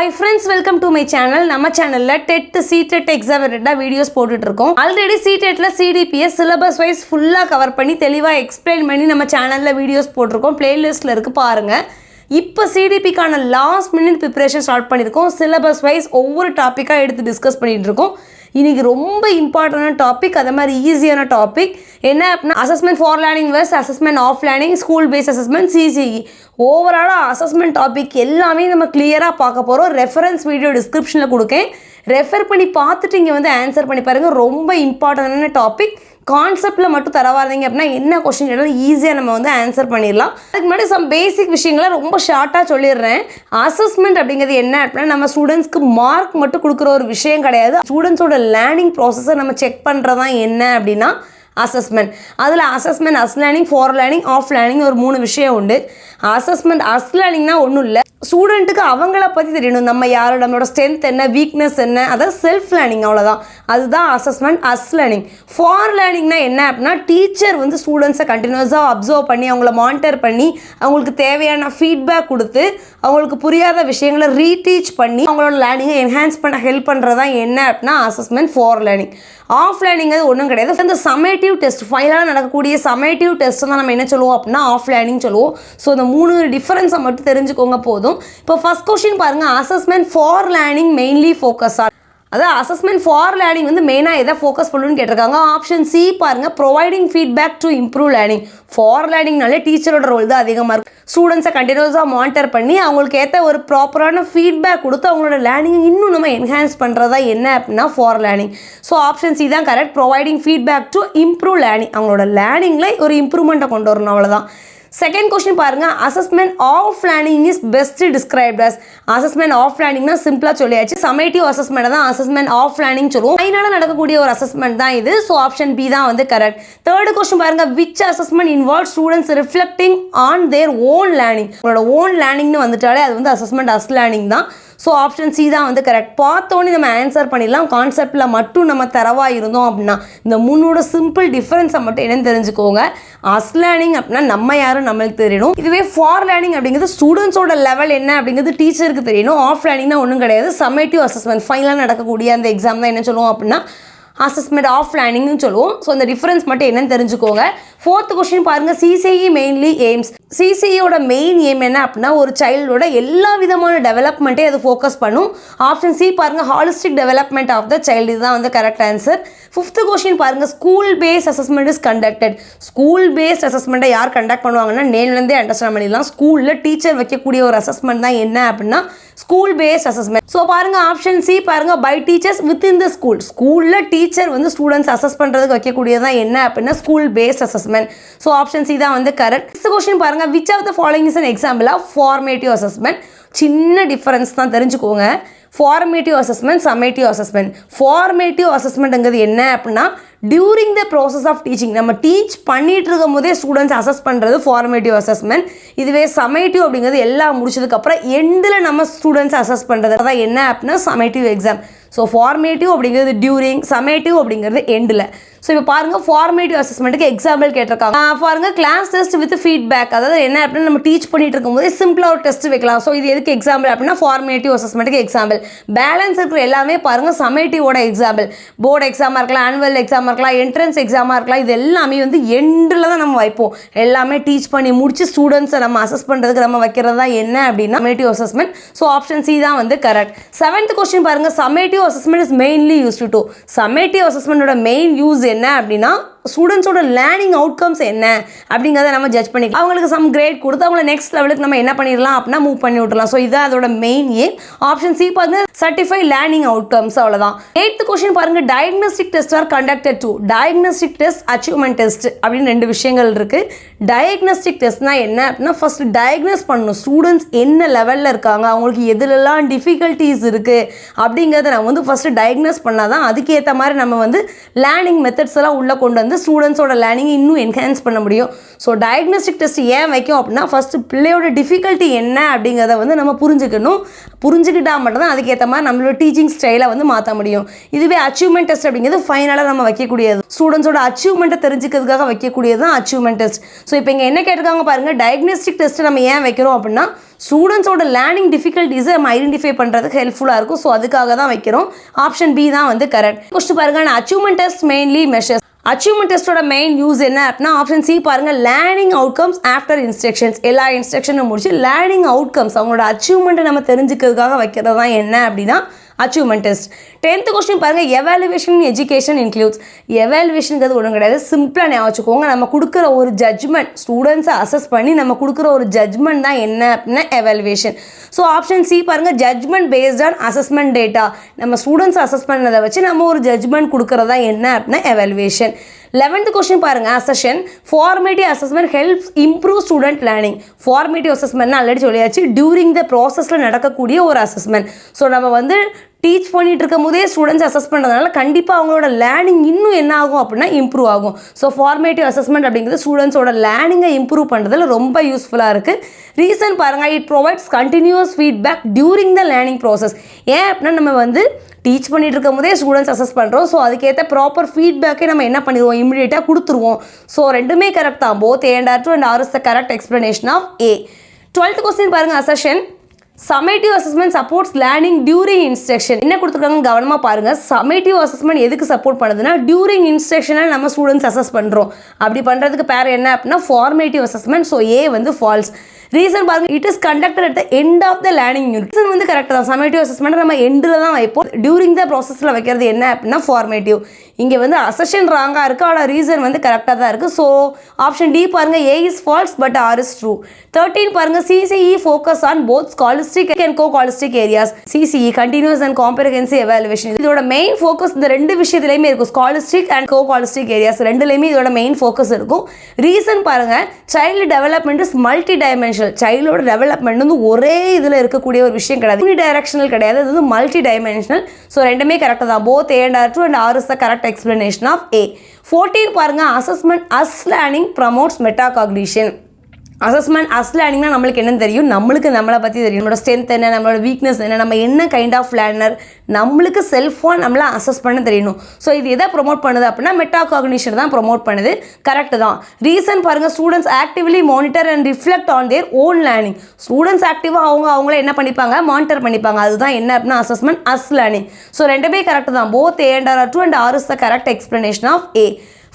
Hi friends, welcome to my channel. நம்ம சேனல்ல TET CTET exam related videos போட்டுட்டு இருக்கோம். ஆல்ரெடி CTETல CDP syllabus wise ஃபுல்லா கவர் பண்ணி தெளிவா எக்ஸ்பிளைன் பண்ணி நம்ம சேனல்ல வீடியோஸ் போட்டுருக்கோம். பிளேலிஸ்ட்ல இருக்கு பாருங்க. இப்போ CDP கான லாஸ்ட் மினிட் ப்ரிப்பரேஷன் ஸ்டார்ட் பண்ணிருக்கோம். சிலபஸ் வைஸ் ஒவ்வொரு டாபிக்கா எடுத்து டிஸ்கஸ் பண்ணிட்டு இருக்கோம். இன்னைக்கு ரொம்ப இம்பார்ட்டன்டான டாபிக், அதே மாதிரி ஈஸியான டாபிக் என்ன அப்படின்னா assessment for learning versus assessment of learning, school based assessment, CCE. ஓவராலாக அசஸ்மெண்ட் டாபிக் எல்லாமே நம்ம கிளியராக பார்க்க போகிறோம். ரெஃபரன்ஸ் வீடியோ டிஸ்கிரிப்ஷனில் கொடுக்கேன், ரெஃபர் பண்ணி பார்த்துட்டு இங்கே வந்து ஆன்சர் பண்ணி பாருங்கள். ரொம்ப இம்பார்ட்டன்டான டாபிக். கான்செப்டில் மட்டும் தரவாதீங்க அப்படின்னா என்ன கொஸ்டின் கேட்டாலும் ஈஸியாக நம்ம வந்து ஆன்சர் பண்ணிடலாம். அதுக்கு முன்னாடி சம் பேசிக் விஷயங்களை ரொம்ப ஷார்ட்டாக சொல்லிடுறேன். அசஸ்மெண்ட் அப்படிங்கிறது என்ன அப்படின்னா நம்ம ஸ்டூடெண்ட்ஸ்க்கு மார்க் மட்டும் கொடுக்குற ஒரு விஷயம் கிடையாது. ஸ்டூடெண்ட்ஸோட லேர்னிங் ப்ராசஸை நம்ம செக் பண்ணுறதான் என்ன அப்படின்னா அசஸ்மெண்ட். அதில் assessment as learning, for learning, of learning ஒரு 3 விஷயம் உண்டு. அசஸ்மெண்ட் அஸ் லேர்னிங்னா ஒன்றும் இல்லை, ஸ்டூடெண்ட்டுக்கு அவங்கள பற்றி தெரியணும். நம்ம யார், நம்மளோட ஸ்ட்ரென்த் என்ன, வீக்னஸ் என்ன, அதாவது செல்ஃப் லேர்னிங், அவ்வளோதான். அதுதான் அசஸ்மெண்ட் அஸ் லேர்னிங். ஃபார் லேர்னிங்னா என்ன அப்படின்னா டீச்சர் வந்து ஸ்டூடெண்ட்ஸை கண்டினியூஸாக அப்சர்வ் பண்ணி அவங்கள மானிட்டர் பண்ணி அவங்களுக்கு தேவையான ஃபீட்பேக் கொடுத்து அவங்களுக்கு புரியாத விஷயங்களை ரீடீச் பண்ணி அவங்களோட லேர்னிங்கை என்ஹான்ஸ் பண்ண ஹெல்ப் பண்ணுறதான் என்ன அப்படின்னா assessment for learning. Of learning அது ஒன்றும் கிடையாது. இந்த சமேட்டிவ் டெஸ்ட், ஃபைனலாக நடக்கக்கூடிய சமேட்டிவ் டெஸ்ட் தான் நம்ம என்ன சொல்லுவோம் அப்படின்னா ஆஃப் லேர்னிங் சொல்லுவோம். ஸோ இந்த 3 டிஃபரன்ஸை மட்டும் தெரிஞ்சுக்கோங்க போதும். இப்போ ஃபர்ஸ்ட் கொஸ்டின் பாருங்கள், assessment for learning mainly focus on, அதாவது அசஸ்மெண்ட் ஃபார் லேர்னிங் வந்து மெயினாக எதை ஃபோக்கஸ் பண்ணணும்னு கேட்டிருக்காங்க. ஆப்ஷன் சி பாருங்கள், providing feedback to improve learning. For லேர்னிங்னாலே டீச்சரோட ரோல் தான் அதிகமாக இருக்கும். ஸ்டூடெண்ட்ஸை கண்டினியூஸாக மானிட்டர் பண்ணி அவங்களுக்கு ஏற்ற ஒரு ப்ராப்பரான ஃபீட்பேக் கொடுத்து அவங்களோட லேர்னிங் இன்னும் நம்ம என்ஹான்ஸ் பண்ணுறதா என்ன அப்படின்னா for learning. So option C தான் correct, providing feedback to improve learning. அவங்களோட லேர்னிங்கில் ஒரு இம்ப்ரூவ்மெண்ட்டை கொண்டு வரணும், அவ்வளோதான். செகண்ட் கொஸ்டின் பாருங்கள், assessment of learning is best described as. Assessment of லேர்னிங்னா சிம்பிளாக சொல்லியாச்சு, சமேட்டிவ் அசஸ்மெண்ட் தான் அசஸ்மெண்ட் ஆஃப் லேர்னிங் சொல்லுவோம். ஃபைனலாக நடக்கக்கூடிய ஒரு அசஸ்மெண்ட் தான் இது. ஸோ ஆப்ஷன் பி தான் வந்து கரெக்ட். தேர்ட் கொஸ்டின் பாருங்கள், which assessment involve students reflecting on their own learning. உங்களோட ஓன் லேர்னிங்னு வந்துட்டாலே அது வந்து அசஸ்மெண்ட் அஸ் லேர்னிங் தான். ஸோ ஆப்ஷன் சி தான் வந்து கரெக்ட். பார்த்தோன்னே நம்ம ஆன்சர் பண்ணிடலாம். கான்செப்டில் மட்டும் நம்ம தரவாக இருந்தோம் அப்படின்னா இந்த 3 சிம்பிள் டிஃப்ரென்ஸை மட்டும் என்னன்னு தெரிஞ்சுக்கோங்க. அஸ் லேர்னிங் அப்படின்னா நம்ம யாரும் நம்மளுக்கு தெரியணும். இதுவே ஃபார் லேர்னிங் அப்படிங்கிறது ஸ்டூடெண்ட்ஸோட லெவல் என்ன அப்படிங்கிறது டீச்சருக்கு தெரியணும். ஆஃப் லேர்னிங்னா ஒன்றும் கிடையாது, சம்மேட்டிவ் அசஸ்மெண்ட் ஃபைனலாக நடக்கக்கூடிய அந்த எக்ஸாம் தான் என்ன சொல்லுவோம் அப்படின்னா அசஸ்மெண்ட் ஆஃப் லேர்னிங்னு சொல்லுவோம். ஸோ இந்த டிஃப்ரென்ஸ் மட்டும் என்னன்னு தெரிஞ்சுக்கோங்க. ஃபோர்த் கொஸ்டின் பாருங்கள், CCE மெயின்லி எய்ம்ஸ். CCEயோட மெயின் எய்ம் என்ன அப்படின்னா ஒரு சைல்டோட எல்லா விதமான டெவலப்மெண்ட்டே அது ஃபோக்கஸ் பண்ணும். ஆப்ஷன் சி பாருங்கள், holistic development of the child, இதுதான் வந்து கரெக்ட் ஆன்சர். ஃபிஃப்த் கொஸ்டின் பாருங்கள், school based assessment is conducted. School based அசஸ்மெண்ட்டை யார் கண்டக்ட் பண்ணுவாங்கன்னா நேம்லேருந்தே அண்டர்ஸ்டாண்ட் பண்ணிடலாம். ஸ்கூலில் டீச்சர் வைக்கக்கூடிய ஒரு அசஸ்மெண்ட் தான் என்ன அப்படின்னா ஸ்கூல் பேஸ்ட் அசஸ்மெண்ட். ஸோ பாருங்கள் ஆப்ஷன் சி பாருங்கள், by teachers within the school. ஸ்கூலில் டீச்சர் வந்து ஸ்டூடெண்ட்ஸ் அசஸ் பண்ணுறதுக்கு வைக்கக்கூடியதான் என்ன அப்படின்னா school based assessment. So option C தான் வந்து கரெக்ட். நெக்ஸ்ட் கொஸ்டின் பாருங்கள், which of the following is an example of formative assessment. சின்ன டிஃபரன்ஸ் தான் தெரிஞ்சுக்கோங்க. Formative assessment, summative assessment. Formative அசஸ்மெண்ட்டுங்கிறது என்ன அப்படின்னா during the process of teaching, நம்ம டீச் பண்ணிட்டு இருக்கும் போதே ஸ்டூடெண்ட்ஸ் அசஸ் பண்ணுறது ஃபார்மேட்டிவ் அசஸ்மெண்ட். இதுவே சம்மேட்டிவ் அப்படிங்கிறது எல்லாம் முடிச்சதுக்கப்புறம் எண்டில் நம்ம ஸ்டூடெண்ட்ஸ் அசஸ் பண்ணுறது அதான் என்ன அப்படின்னா சம்மேட்டிவ் எக்ஸாம். ஸோ ஃபார்மேட்டிவ் அப்படிங்கிறது டியூரிங், சம்மேட்டிவ் அப்படிங்கிறது எண்டில். ஸோ இப்போ பாருங்கள் ஃபார்மேட்டிவ் அசஸ்மெண்ட்டுக்கு எக்ஸாம்பிள் கேட்டிருக்காங்க. பாருங்கள் கிளாஸ் டெஸ்ட் வித் ஃபீட்பேக், அதாவது என்ன அப்படின்னா நம்ம டீச் பண்ணிட்டு இருக்கும்போது சிம்பிளாக ஒரு டெஸ்ட் வைக்கலாம். ஸோ இது எதுக்கு எக்ஸாம்பிள் அப்படின்னா ஃபார்மேட்டிவ் அசஸ்மெண்ட்டுக்கு எக்ஸாம்பிள். பேலன்ஸ் இருக்கிற எல்லாமே பாருங்கள் சம்மேட்டிவோட எக்ஸாம்பிள். போர்டு எக்ஸாமாக இருக்கலாம், ஆனுவல் எக்ஸாமாக இருக்கலாம், என்ட்ரன்ஸ் எக்ஸாமாக இருக்கலாம். இது எல்லாமே வந்து எண்டில் தான் நம்ம வைப்போம். எல்லாமே டீச் பண்ணி முடிச்சு ஸ்டூடெண்ட்ஸை நம்ம அசஸ் பண்ணுறதுக்கு நம்ம வைக்கிறது தான் என்ன அப்படின்னா summative assessment. So option C தான் வந்து கரெக்ட். செவன்த் கொஸ்டின் பாருங்கள், summative assessment is mainly used to. Summative அசஸ்மெண்டோட மெயின் யூஸ் என்ன அப்படின்னா ஸ்டூடெண்ட்ஸோட லேர்னிங் அவுட்கம்ஸ் என்ன அப்படிங்கிறத நம்ம ஜட்ஜ் பண்ணி அவங்களுக்கு சம் கிரேட் கொடுத்து அவங்கள நெக்ஸ்ட் லெவலுக்கு நம்ம என்ன பண்ணிடலாம் அப்படின்னா மூவ் பண்ணி விட்டுலாம். ஸோ இதுதான் அதோட மெயின் ஏம். ஆப்ஷன் சி பாருங்க, சர்டிஃபை லேர்னிங் அவுட்கம்ஸ், அவ்வளோதான். 8th கொஸ்டின் பாருங்க, diagnostic test or conducted to. Diagnostic test, achievement test அப்படின்னு 2 விஷயங்கள் இருக்குது. டயக்னோஸ்டிக் டெஸ்ட்னா என்ன அப்படின்னா ஃபர்ஸ்ட் டயக்னோஸ் பண்ணணும் ஸ்டூடெண்ட்ஸ் என்ன லெவலில் இருக்காங்க, அவங்களுக்கு எதுலெல்லாம் டிஃபிகல்ட்டிஸ் இருக்குது அப்படிங்கிறத நம்ம வந்து ஃபஸ்ட்டு டயக்னோஸ் பண்ணால் தான் அதுக்கேற்ற மாதிரி நம்ம வந்து லேர்னிங் மெத்தட்ஸ் எல்லாம் உள்ளே கொண்டு வந்து ஸ்டூடெண்ட்ஸோட லேர்னிங் இன்னும் என்ஹான்ஸ் பண்ண முடியும். ஸோ டயக்னோஸ்டிக் டெஸ்ட் ஏன் வைக்கும் அப்படின்னா ஃபஸ்ட்டு பிள்ளையோட டிஃபிகல்ட்டி என்ன அப்படிங்கிறத வந்து நம்ம புரிஞ்சுக்கணும். புரிஞ்சுக்கிட்டால் மட்டும்தான் அதுக்கேற்ற மாதிரி நம்மளோட டீச்சிங் ஸ்டைலை வந்து மாற்ற முடியும். இதுவே அச்சீவ்மெண்ட் டெஸ்ட் அப்படிங்கிறது ஃபைனலாக நம்ம வைக்கக்கூடியது, ஸ்டூடெண்ட்ஸோட அச்சீவ்மெண்ட்டை தெரிஞ்சுக்கிறதுக்காக வைக்கக்கூடியது தான் அச்சீவ்மெண்ட் டெஸ்ட். ஸோ இப்போ இங்கே என்ன கேட்டிருக்காங்க பாருங்கள், டயக்னோஸ்டிக் டெஸ்ட் நம்ம ஏன் வைக்கிறோம் அப்படின்னா ஸ்டூடெண்ட்ஸோட லேர்னிங் டிஃபிகல்ட்டிஸை நம்ம ஐடென்டிஃபை பண்ணுறதுக்கு ஹெல்ப்ஃபுல்லாக இருக்கும். ஸோ அதுக்காக தான் வைக்கிறோம். ஆப்ஷன் பி தான் வந்து கரெக்ட். ஃபஸ்ட்டு பாருங்கள், achievement test mainly measures. Achievement டெஸ்ட்டோட மெயின் யூஸ் என்ன அப்படின்னா ஆப்ஷன் சி பாருங்கள், லேர்னிங் அவுட்கம்ஸ் ஆஃப்டர் இன்ஸ்ட்ரக்ஷன்ஸ். எல்லா இன்ஸ்ட்ரக்ஷனும் முடிச்சு லேர்னிங் அவுட்கம்ஸ் அவங்களோட அச்சீவ்மெண்ட்டை நம்ம தெரிஞ்சுக்கிறதுக்காக வைக்கிறது தான் என்ன அப்படின்னா அச்சீவ்மெண்ட் டெஸ்ட். 10th கொஸ்டின் பாருங்கள், எவாலுவேஷன் இன் எஜுகேஷன் இன்க்ளூட்ஸ். எவாலுவேஷனுங்கிறது ஒன்றும் கிடையாது, சிம்பிளாக ஞாபகம் வச்சுக்கோங்க. நம்ம கொடுக்குற ஒரு ஜட்ஜ்மெண்ட், ஸ்டூடெண்ட்ஸை அசஸ் பண்ணி நம்ம கொடுக்குற ஒரு ஜட்ஜ்மெண்ட் தான் என்ன அப்படின்னா எவாலுவேஷன். ஸோ ஆப்ஷன் சி பாருங்கள், judgment based on assessment data. நம்ம ஸ்டூடெண்ட்ஸ் அசஸ் பண்ணதை வச்சு நம்ம ஒரு ஜட்ஜ்மெண்ட் கொடுக்குறதா என்ன அப்படின்னா எவாலுவேஷன். 11th கொஸ்டின் பாருங்கள், assertion. Formative assessment helps improve student learning. Formative அசஸ்மெண்ட்னா ஆல்ரெடி சொல்லியாச்சு, டியூரிங் த ப்ராசஸில் நடக்கக்கூடிய ஒரு அசஸ்மெண்ட். ஸோ நம்ம வந்து டீச் பண்ணிட்டு இருக்கும் போதே ஸ்டூடெண்ட்ஸ் அசஸ் பண்ணுறதுனால கண்டிப்பாக அவங்களோட லேர்னிங் இன்னும் என்ன ஆகும் அப்படின்னா இம்ப்ரூவ் ஆகும். ஸோ ஃபார்மேட்டிவ் அசஸ்மெண்ட் அப்படிங்கிறது ஸ்டூடெண்ட்ஸோட லேர்னிங்கை இம்ப்ரூவ் பண்ணுறதுல ரொம்ப யூஸ்ஃபுல்லாக இருக்குது. ரீசன் பாருங்கள், it provides continuous feedback during the learning process. ஏன் அப்படின்னா நம்ம வந்து டீச் பண்ணிட்டு இருக்கும் போதே ஸ்டூடெண்ட்ஸ் அசஸ் பண்ணுறோம். ஸோ அதுக்கேற்ற ப்ராப்பர் ஃபீட்பேக்கே நம்ம என்ன பண்ணிடுவோம், இமீடியட்டாக கொடுத்துருவோம். ஸோ ரெண்டுமே கரெக்ட் தான். Both A and R2 and R is the correct explanation of A. 12th question பாருங்கள், assertion. Summative assessment supports learning during instruction. என்ன கொடுத்துருக்காங்க கவனமாக பாருங்கள். சம்மேட்டிவ் அசஸ்மெண்ட் எதுக்கு சப்போர்ட் பண்ணுதுன்னா டியூரிங் இன்ஸ்ட்ரக்ஷனில் நம்ம ஸ்டூடெண்ட்ஸ் அசஸ் பண்ணுறோம். அப்படி பண்ணுறதுக்கு பேர் என்ன அப்படின்னா ஃபார்மேட்டிவ் அசஸ்மெண்ட். ஸோ ஏ வந்து ஃபால்ஸ். ரீசன் பாருங்கள், it is conducted at the end of the learning unit. Reason வந்து கரெக்டாக தான். சம்மேட்டிவ் அசஸ்மெண்ட் நம்ம எண்டில் தான் வைப்போம். டியூரிங் த ப்ராசஸில் வைக்கிறது என்ன அப்படின்னா ஃபார்மேட்டிவ். இங்கே வந்து அசஷன் ராங்காக இருக்குது, ஆனால் ரீசன் வந்து கரெக்டாக தான் இருக்குது. ஸோ ஆப்ஷன் டி பாருங்கள், A is false but R is true. 13 பாருங்கள், CCE focus on both scholastic and co-scholastic areas. CCE continuous and comprehensive evaluation. இதோட மெயின் ஃபோக்கஸ் இந்த ரெண்டு விஷயத்துலையுமே இருக்கும். ஸ்காலிஸ்டிக் அண்ட் கோ-காலிஸ்டிக் ஏரியாஸ் ரெண்டுலையுமே இதோட மெயின் ஃபோக்கஸ் இருக்கும். ரீசன் பாருங்கள், child development is multidimensional. சைல்டோட டெவலப்மெண்ட் வந்து ஒரே இதில் இருக்கக்கூடிய ஒரு விஷயம் கிடையாது, யூனி டைரக்ஷனல் கிடையாது, அது வந்து மல்டி டைமென்ஷனல். ஸோ ரெண்டுமே கரெக்டாக தான். Both A and R2 and R is the correct explanation of A. 14 பாருங்க, assessment as learning promotes metacognition. Assessment as லேர்னிங்னா நம்மளுக்கு என்னன்னு தெரியும், நம்மளுக்கு நம்மளை பற்றி தெரியும், நம்மளோட ஸ்ட்ரென்த் என்ன, நம்மளோட வீக்னஸ் என்ன, நம்ம என்ன கைண்ட் ஆஃப் லேர்னர், நம்மளுக்கு செல்ஃபாக நம்மளை அசஸ் பண்ண தெரியணும். ஸோ இது எதை ப்ரொமோட் பண்ணுது அப்படின்னா மெட்டாகாக்னிஷன் தான் ப்ரொமோட் பண்ணுது. கரெக்ட் தான். ரீசன் பாருங்கள், students actively monitor and reflect on their own learning. Students ஆக்டிவாக அவங்கள என்ன பண்ணிப்பாங்க, மானிட்டர் பண்ணிப்பாங்க. அதுதான் என்ன அப்படின்னா அசஸ்மெண்ட் அஸ் லேர்னிங். ஸோ ரெண்டுமே கரெக்ட் தான். Both A and R2 and R is the correct explanation of A.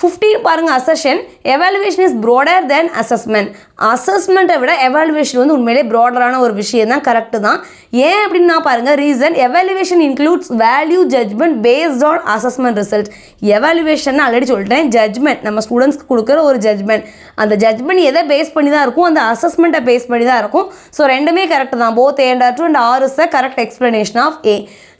15 பாருங்க, assertion. Evaluation is broader than assessment. அசஸ்மெண்ட்டை விட எவாலுவேஷன் வந்து உண்மையிலே ப்ராடரான ஒரு விஷயம் தான். கரெக்டு தான். ஏன் அப்படின்னா பாருங்கள், reason evaluation includes value judgment based on assessment result. Evaluation already சொல்லிட்டேன், ஜட்ஜ்மெண்ட் நம்ம ஸ்டூடெண்ட்ஸ்க்கு கொடுக்குற ஒரு ஜட்ஜ்மெண்ட். அந்த ஜட்ஜ்மெண்ட் எதை பேஸ் பண்ணி தான் இருக்கும், அந்த அசஸ்மெண்ட்டை பேஸ் பண்ணி தான் இருக்கும். ஸோ ரெண்டுமே கரெக்டு தான். Both A and R2 and R is the correct explanation of A.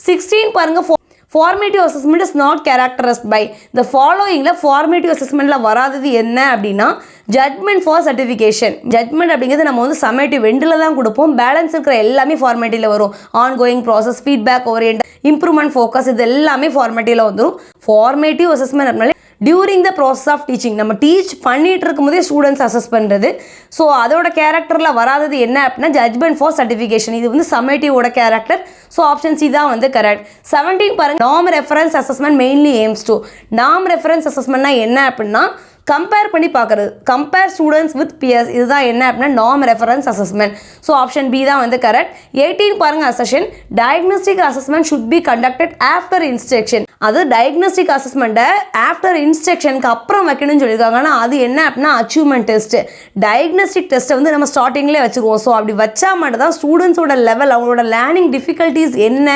16 பாருங்கள், formative assessment is not characterized by. இந்த ஃபாலோயிங்கில் ஃபார்மேட்டிவ் அசஸ்மெண்ட்டில் வராதது என்ன அப்படின்னா ஜட்மெண்ட் ஃபார் சர்டிஃபிகேஷன். ஜட்மெண்ட் அப்படிங்கிறது நம்ம வந்து சம்மேட்டிவ் எண்டில் தான் கொடுப்போம். பேலன்ஸ் இருக்கிற எல்லாமே ஃபார்மேட்டிவில் வரும். Ongoing process, feedback oriented, improvement focus, இது எல்லாமே ஃபார்மேட்டிவில் வந்துடும். ஃபார்மேட்டிவ் அசஸ்மெண்ட் அப்படின்னாலே during the process of teaching, நம்ம டீச் பண்ணிகிட்டு இருக்கும்போதே ஸ்டூடெண்ட்ஸ் அசஸ் பண்ணுறது. ஸோ அதோட கேரக்டரில் வராதது என்ன அப்படின்னா ஜட்மெண்ட் ஃபார் சர்டிஃபிகேஷன். இது வந்து சம்மேட்டிவோட கேரக்டர். ஸோ ஆப்ஷன் சி தான் வந்து கரெக்ட். 17 பாருங்கள், நாம் reference assessment mainly AIIMS to. நாம் ரெஃபரன்ஸ் அசஸ்மெண்ட்னா என்ன அப்படின்னா கம்பேர் பண்ணி பார்க்குறது, கம்பேர் ஸ்டூடெண்ட்ஸ் வித் பியர்ஸ். இதுதான் என்ன அப்படின்னா நாம் reference assessment. So option B தான் வந்து கரெக்ட். 18 பாருங்கள், assertion. Diagnostic assessment should be conducted after instruction. அது டயக்னோஸ்டிக் அசஸ்மெண்ட்டை ஆஃப்டர் இன்ஸ்ட்ரக்ஷனுக்கு அப்புறம் வைக்கணும்னு சொல்லியிருக்காங்க. ஆனால் அது என்ன அப்படின்னா அச்சீவ்மெண்ட் டெஸ்ட்டு. டயக்னோஸ்டிக் டெஸ்ட்டை வந்து நம்ம ஸ்டார்டிங்லேயே வச்சுருவோம். ஸோ அப்படி வச்சா மட்டும் தான் ஸ்டூடெண்ட்ஸோட லெவல், அவங்களோட லேர்னிங் டிஃபிகல்ட்டிஸ் என்ன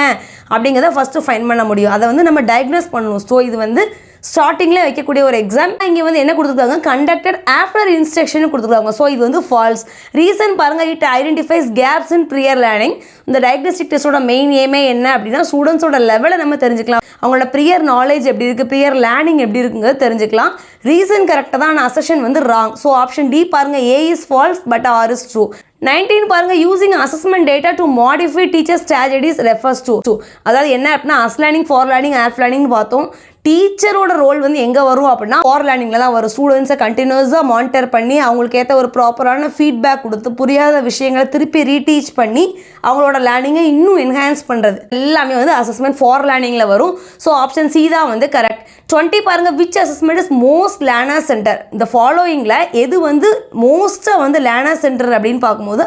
அப்படிங்கிறத ஃபஸ்ட்டு ஃபைன் பண்ண முடியும். அதை வந்து நம்ம டயக்னோஸ் பண்ணணும். ஸோ இது வந்து ஸ்டார்டிங்கில் வைக்கக்கூடிய ஒரு எக்ஸாம். இங்கே வந்து என்ன கொடுத்துருக்காங்க, கண்டக்டட் ஆஃப்டர் இன்ஸ்ட்ரக்ஷன் கொடுத்துருக்காங்க. ஸோ இது வந்து ஃபால்ஸ். ரீசன் பாருங்கள், it identifies gaps in prior learning. இந்த டயக்னோஸ்டிக் டெஸ்ட்டோட மெயின் ஏமே என்ன அப்படின்னா ஸ்டூடெண்ட்ஸோட லெவலை நம்ம தெரிஞ்சுக்கலாம், அவங்களோட ப்ரியர் நாலேஜ் எப்படி இருக்குது, ப்ரியர் லேர்னிங் எப்படி இருக்குங்கிறது தெரிஞ்சுக்கலாம். ரீசன் கரெக்டாக தான், அசஷன் வந்து ராங். ஸோ ஆப்ஷன் டி பாருங்கள், A is false but R is true. 19 பாருங்க, using assessment data to modify teacher strategies refers to. அதாவது என்ன அப்படின்னா as learning, for learning, of learning பார்த்தோம். டீச்சரோட ரோல் வந்து எங்கே வரும் அப்படின்னா ஃபார் லேர்னிங்கில் தான் வரும். ஸ்டூடெண்ட்ஸை கண்டினியூஸாக மானிட்டர் பண்ணி அவங்களுக்கு ஏற்ற ஒரு ப்ராப்பரான ஃபீட்பேக் கொடுத்து புரியாத விஷயங்களை திருப்பி ரீடீச் பண்ணி அவங்களோட லேர்னிங்கை இன்னும் என்ஹான்ஸ் பண்ணுறது எல்லாமே வந்து அசஸ்மெண்ட் ஃபார் லேர்னிங்கில் வரும். ஸோ ஆப்ஷன் சி தான் வந்து கரெக்ட். 20 பாருங்கள், which assessment is most learner centre. இந்த ஃபாலோயிங்கில் எது வந்து மோஸ்ட்டாக வந்து லேர்னர் சென்டர் அப்படின்னு பார்க்கும்போது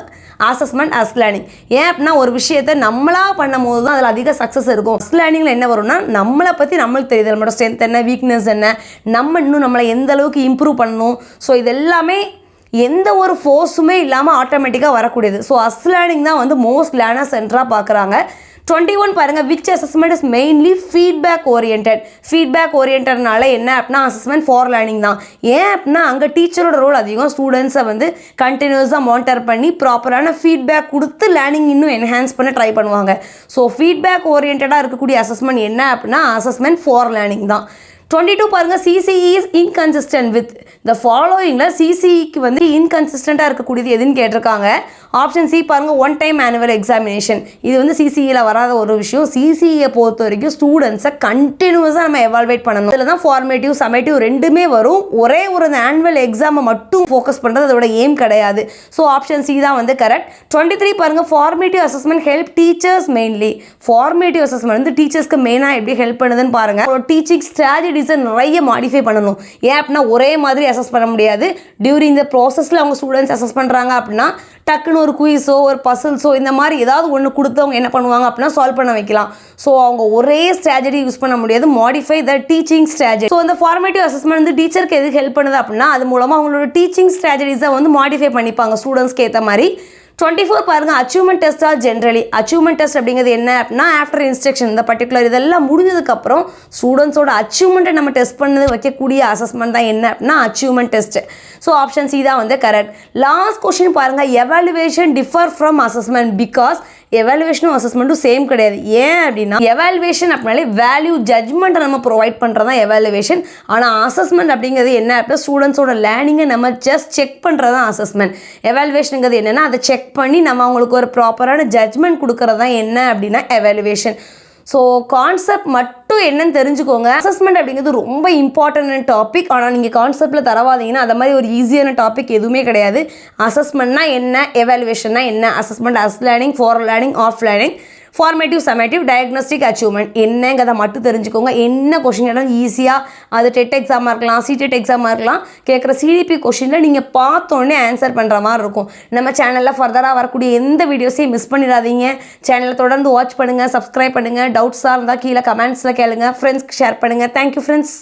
அசஸ்மெண்ட் அஸ் லேர்னிங். ஏன் அப்படின்னா ஒரு விஷயத்தை நம்மளாக பண்ணும் போது தான் அதில் அதிக சக்ஸஸ் இருக்கும். அஸ் லேர்னிங்கில் என்ன வரும்னா நம்மளை பற்றி நம்மளுக்கு தெரியுது, நம்மளோட ஸ்ட்ரென்த் என்ன, வீக்னஸ் என்ன, நம்ம இன்னும் நம்மளை எந்த அளவுக்கு இம்ப்ரூவ் பண்ணணும். ஸோ இது எல்லாமே எந்த ஒரு ஃபோர்ஸுமே இல்லாமல் ஆட்டோமேட்டிக்காக வரக்கூடியது. ஸோ அஸ் லேர்னிங் தான் வந்து மோஸ்ட் லேர்னர் சென்டராக பார்க்குறாங்க. 21 பாருங்கள், which assessment is mainly feedback oriented. Feedback ஓரியன்டட்னால என்ன அப்படின்னா அசஸ்மெண்ட் ஃபார் லேர்னிங் தான். ஏன் அப்படின்னா அங்கே டீச்சரோட ரோல் அதிகம். ஸ்டூடெண்ட்ஸை வந்து கண்டினியூஸாக மானிட்டர் பண்ணி ப்ராப்பரான ஃபீட்பேக் கொடுத்து லேர்னிங் இன்னும் என்ஹான்ஸ் பண்ண ட்ரை பண்ணுவாங்க. ஸோ ஃபீட்பேக் ஓரியன்டாக இருக்கக்கூடிய அசஸ்மெண்ட் என்ன அப்படின்னா அசஸ்மெண்ட் ஃபார் லேர்னிங் தான். 22 பாருங்கள், CCE is inconsistent with the ஃபாலோயிங்கில் சிசிஇக்கு வந்து இன்கன்சிஸ்டண்ட்டாக இருக்கக்கூடியது எதுன்னு கேட்டிருக்காங்க. ஆப்ஷன் சி பாருங்கள், ஒன் டைம் ஆனுவல் எக்ஸாமினேஷன். இது வந்து சிசிஇயில் வராத ஒரு விஷயம். சிசிஇயை பொறுத்த வரைக்கும் ஸ்டூடெண்ட்ஸை கண்டினியூஸாக நம்ம எவால்வேட் பண்ணணும். இதில் தான் ஃபார்மேட்டிவ் சமேட்டிவ் ரெண்டுமே வரும். ஒரே ஒரு ஆனுவல் எக்ஸாமை மட்டும் ஃபோக்கஸ் பண்ணுறது அதோட எய்ம் கிடையாது. ஸோ ஆப்ஷன் சி தான் வந்து கரெக்ட். 23 பாருங்கள், formative assessment help teachers mainly. Formative assessment வந்து டீச்சர்ஸ்க்கு மெயினாக எப்படி ஹெல்ப் பண்ணுதுன்னு பாருங்கள். டீச்சிங் ஸ்ட்ராட்டஜி நிறைய மாடிஃபை பண்ணணும். ஏன் அப்படின்னா ஒரே மாதிரி அசஸ் பண்ண முடியாது. டியூரிங் த ப்ராசஸில் அவங்க ஸ்டூடெண்ட்ஸ் அசஸ் பண்ணுறாங்க அப்படின்னா டக்குன்னு ஒரு குயிஸோ ஒரு பசில்ஸோ இந்த மாதிரி ஏதாவது ஒன்று கொடுத்து அவங்க என்ன பண்ணுவாங்க அப்படின்னா சால்வ் பண்ண வைக்கலாம். ஸோ அவங்க ஒரே ஸ்ட்ராட்டஜி யூஸ் பண்ண முடியாது. Modify the teaching strategy. So இந்த ஃபார்மேட்டிவ் அசஸ்மெண்ட் வந்து டீச்சருக்கு எது ஹெல்ப் பண்ணுது அப்படின்னா அது மூலமாக அவங்களோட டீச்சிங் ஸ்ட்ராட்டஜிஸை வந்து மாடிஃபை பண்ணிப்பாங்க ஸ்டூடெண்ட்ஸ்க்கு ஏற்ற மாதிரி. 24 பாருங்கள், achievement test or generally. Achievement test அப்படிங்கிறது என்ன அப்படின்னா ஆஃப்டர் இன்ஸ்ட்ரக்ஷன் இந்த பர்டிகுலர் இதெல்லாம் முடிஞ்சதுக்கப்புறம் ஸ்டூடெண்ட்ஸோட அச்சீவ்மெண்ட்டை நம்ம டெஸ்ட் பண்ணது வைக்கக்கூடிய அசஸ்மெண்ட் தான் என்ன அப்படின்னா achievement test. So option C தான் வந்து கரெக்ட். லாஸ்ட் கொஸ்டின் பாருங்கள், evaluation differ from assessment because எவாலுவேஷனும் அசஸ்மெண்ட்டும் சேம் கிடையாது. ஏன் அப்படின்னா எவாலுவேஷன் அப்படின்னாலே வேல்யூ ஜட்ஜ்மெண்ட்டை நம்ம ப்ரொவைட் பண்ணுறது தான் எவாலுவேஷன். ஆனால் அசஸ்மெண்ட் அப்படிங்கிறது என்ன அப்படின்னா ஸ்டூடெண்ட்ஸோட லேர்னிங்கை நம்ம ஜஸ்ட் செக் பண்ணுறது தான் அசஸ்மெண்ட். எவாலுவேஷனுங்கிறது என்னென்னா அதை செக் பண்ணி நம்ம அவங்களுக்கு ஒரு ப்ராப்பரான ஜட்ஜ்மெண்ட் கொடுக்கறது தான் என்ன அப்படின்னா எவாலுவேஷன். ஸோ கான்செப்ட் மட்டும் என்னன்னு தெரிஞ்சுக்கோங்க. அசஸ்மெண்ட் அப்படிங்கிறது ரொம்ப இம்பார்ட்டன்ட் டாபிக். ஆனால் நீங்கள் கான்செப்டில் தரவாதீங்கன்னா அந்த மாதிரி ஒரு ஈஸியான டாபிக் எதுவுமே கிடையாது. அசஸ்மெண்ட்னா என்ன, எவாலுவேஷன்னா என்ன, assessment as learning, for learning, of learning, formative summative, diagnostic, achievement என்னங்கிறத மட்டும் தெரிஞ்சுக்கோங்க. என்ன கொஷின் கேட்டாலும் ஈஸியாக அது டெட் எக்ஸாமாக இருக்கலாம், CTET எக்ஸாமாக இருக்கலாம், கேட்குற CDP கொஷினில் நீங்கள் பார்த்தோன்னே ஆன்சர் பண்ணுற மாதிரி இருக்கும். நம்ம சேனலில் ஃபர்தராக வரக்கூடிய எந்த வீடியோஸையும் மிஸ் பண்ணிடாதீங்க. சேனலை தொடர்ந்து வாட்ச் பண்ணுங்கள், சப்ஸ்கிரைப் பண்ணுங்கள். டவுட்ஸாக இருந்தால் கீழே கமெண்ட்ஸில் கேளுங்கள், ஃப்ரெண்ட்ஸ்க்கு ஷேர் பண்ணுங்கள். Thank you friends.